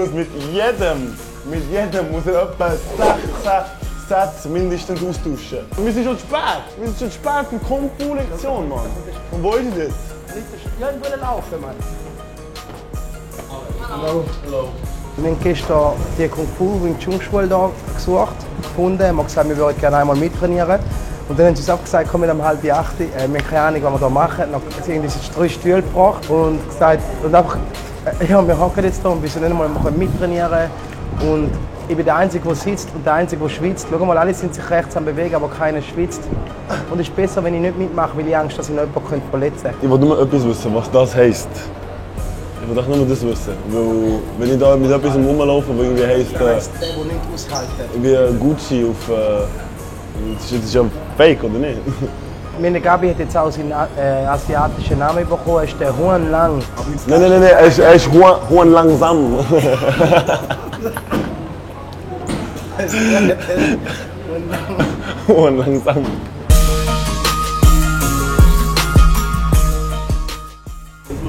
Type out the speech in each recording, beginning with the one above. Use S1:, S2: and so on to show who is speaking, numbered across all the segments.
S1: muss mit jedem muss er etwa 16 Sätze mindestens austauschen. Wir sind schon spät. Wir sind schon spät für die Kung-Fu-Lektion, Mann. Und wo ist es jetzt?
S2: Ja, ich will laufen, Mann.
S1: Hallo. Hallo.
S2: Wir haben gestern die Kung-Fu-Wing-Chun-Schule hier gefunden. Wir haben gesagt, wir würden gerne einmal mittrainieren. Und dann haben sie uns auch gesagt, komm mit um 7:30. Wir haben keine Ahnung, was wir hier machen. Dann haben sie 3 Stühle gebracht und gesagt, und einfach, ja, wir hocken jetzt hier und wissen nicht einmal, wir können mittrainieren. Und ich bin der Einzige, der sitzt und der Einzige, der schwitzt. Schau mal, alle sind sich rechts am Bewegen, aber keiner schwitzt. Und es ist besser, wenn ich nicht mitmache, weil ich Angst, dass ich noch jemanden verletzen könnte.
S1: Ich will nur etwas wissen, was das heisst. Ich will nur das wissen. Weil, wenn ich da mit etwas rumlaufe, was irgendwie heisst,
S2: Der nicht aushalten.
S1: wie Gucci auf. Das ist ja fake, oder nicht?
S2: Meine Gabi hat jetzt auch seinen asiatischen Namen bekommen, er ist der Huan Lang.
S1: Nein, er ist Huan langsam. Huan langsam.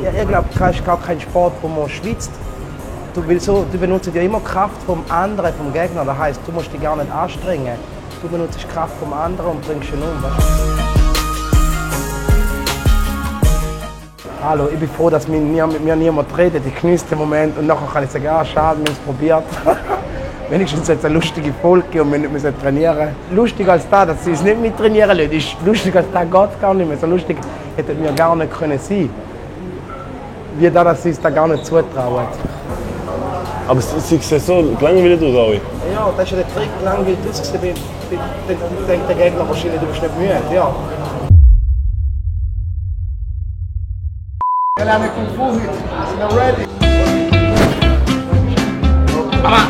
S2: Ja, ich glaube, es ist gar kein Sport, wo man schwitzt. Du benutzt ja immer Kraft vom anderen, vom Gegner. Das heisst, du musst dich gar nicht anstrengen. Du benutzt die Kraft vom anderen und bringst ihn um. Weißt? Hallo, ich bin froh, dass mit mir niemand redet. Ich genieße den Moment und nachher kann ich sagen, ja, schade, wir haben es probiert. Wenigstens jetzt eine lustige Folge und wir müssen trainieren. Lustiger als das, dass sie es nicht mit trainieren lassen, ist lustiger als das geht gar nicht mehr. So lustig hätten wir gar nicht sein können. Wie da, dass sie es da gar nicht zutrauen.
S1: Aber sie sehen so langweilig aus, alle.
S2: Ja, das ist ja der Trick, langweilig ausgesehen. Dann denkt der Gegner wahrscheinlich, du bist nicht müde. Ja. Wir lernen Kung Fu heute. Wir sind noch ready.
S3: Mama!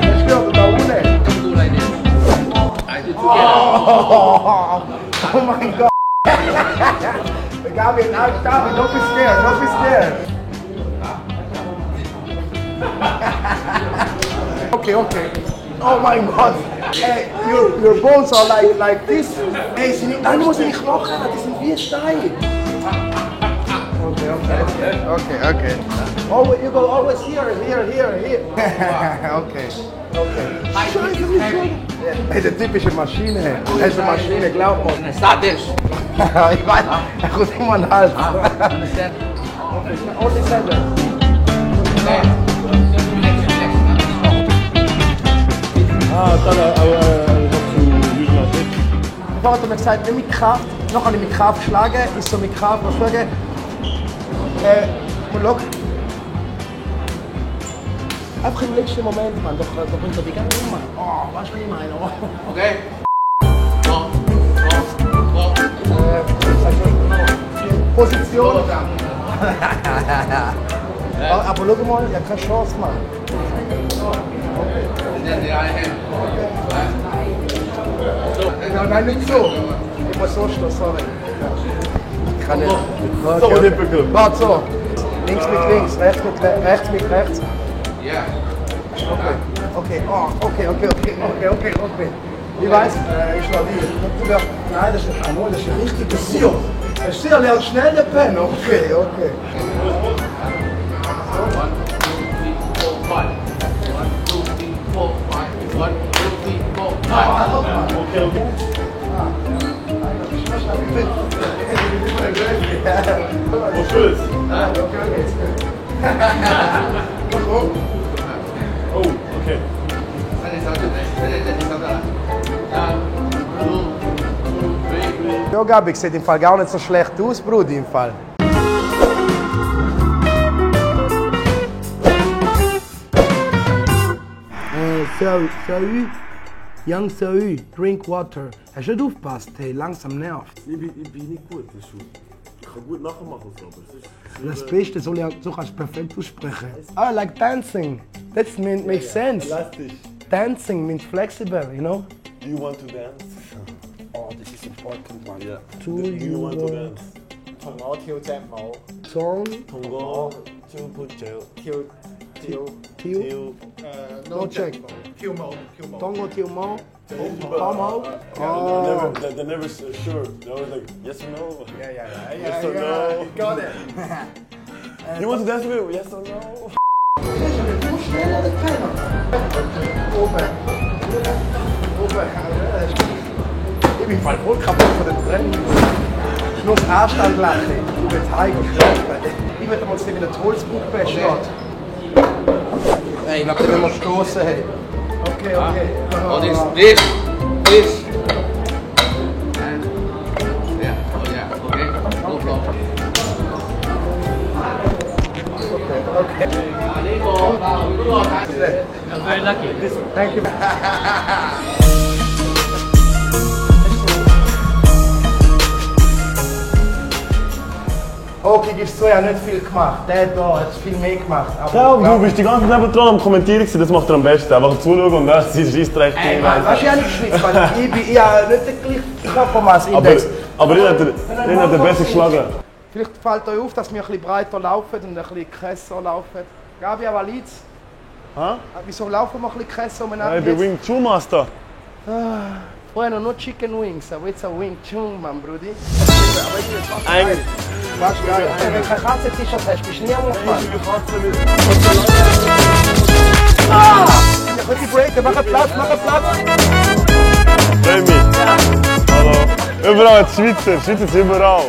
S2: Das stört da ohne. Oh mein Gott. Gabi, don't be scared, don't be scared. Okay. Oh my God. Hey, your bones are like this. Hey, nein, du musst nicht Knochen haben, die sind wie Stein. Okay. Oh, you go always here. Okay. Hey, der typische Maschine. Er ist eine Maschine, glaub mir.
S3: Statisch.
S2: Ich weiß, er kommt immer an den Hals. Only seven. Vorher hat er mir gesagt, nicht mit Kraft, noch habe ich mit Kraft geschlagen, ist so mit Kraft geschlagen. Und schau. Einfach im letzten Moment, Mann, da bringt er die ganze Nummer. Oh, weißt du, was ich meine? Oh.
S3: Okay.
S2: Position. Aber schau mal, ich habe keine Chance, Mann. Nein, nicht so. Ich muss so stehen, sorry. Ich kann nicht.
S1: So, nicht bekommen.
S2: Warte, so. Links mit links, rechts mit rechts.
S3: Ja.
S2: Okay. Ich weiß, ich labil. Nein, das ist ein richtiger Sieg. Das ist sehr schnell der Pen. Okay.
S3: 1, 2, 3, 4, 5. 1, 2, 3, 4, 5. 1, 2, 3, 4, 5.
S1: Okay. Was willst du? Oh, okay.
S2: Ja, Gabi, sieht im Fall gar nicht so schlecht aus, Bruder, im Fall. Salut. Young Salut, drink water. Hast du nicht aufgepasst? Hey, langsam nervt.
S1: Ich bin nicht gut, das ist schon. Ich kann gut nachmachen, aber
S2: Das Beste, so kannst du perfekt aussprechen. I like dancing. That makes sense.
S1: Elastisch.
S2: Dancing means flexible, you know?
S1: Do you want to dance?
S2: Oh, this is important one.
S1: Yeah.
S2: Do you
S1: want to dance?
S4: 同我跳隻舞，Song?
S1: 同我跳潑跳。
S2: Tio.
S4: No
S2: check.
S4: Kilmo.
S2: Tongo, Tio Mo. Como. Oh.
S1: They're never sure. They're always like, yes or no?
S4: Yeah.
S1: or no?
S4: You got it.
S1: You want to dance with me? Yes or no?
S2: Ich bin voll kaputt von den Tränen. Ich muss Anstand lachen. Ich will heim und schlafen. Ich will mal sehen, wie der Holzbuch besteht. Ich glaube, den müssen wir stoßen. Okay.
S3: Oh, this. Yeah, okay. No problem.
S2: Okay.
S3: I'm very lucky.
S2: Thank you. Okay, gibst du, er hat nicht viel gemacht. Der da hat viel mehr gemacht.
S1: Ja, du bist die ganze Zeit neben dran am Kommentieren, das macht er am besten. Einfach zuschauen und das ist recht.
S2: Ey, Mann, das ist ja nicht schlimm, weil ich habe nicht den gleichen Körpermassindex.
S1: Aber den hat er besser geschlagen.
S2: Vielleicht fällt euch auf, dass wir ein bisschen breiter laufen und ein bisschen krasser laufen. Gabi, aber Liz, wieso laufen wir ein bisschen krasser umeinander?
S1: Ich bin Wing Chun Master.
S2: Vorher noch nur Chicken Wings, aber jetzt ein Wing Chun, Mann, Brudi.
S1: Eigentlich.
S2: Was geil. Wenn du keine Katze-T-Shirt hast, bist du nie am Aufwand. Ich will die breaken, mach einen Platz.
S1: Hallo. Überall Schweizer ist überall.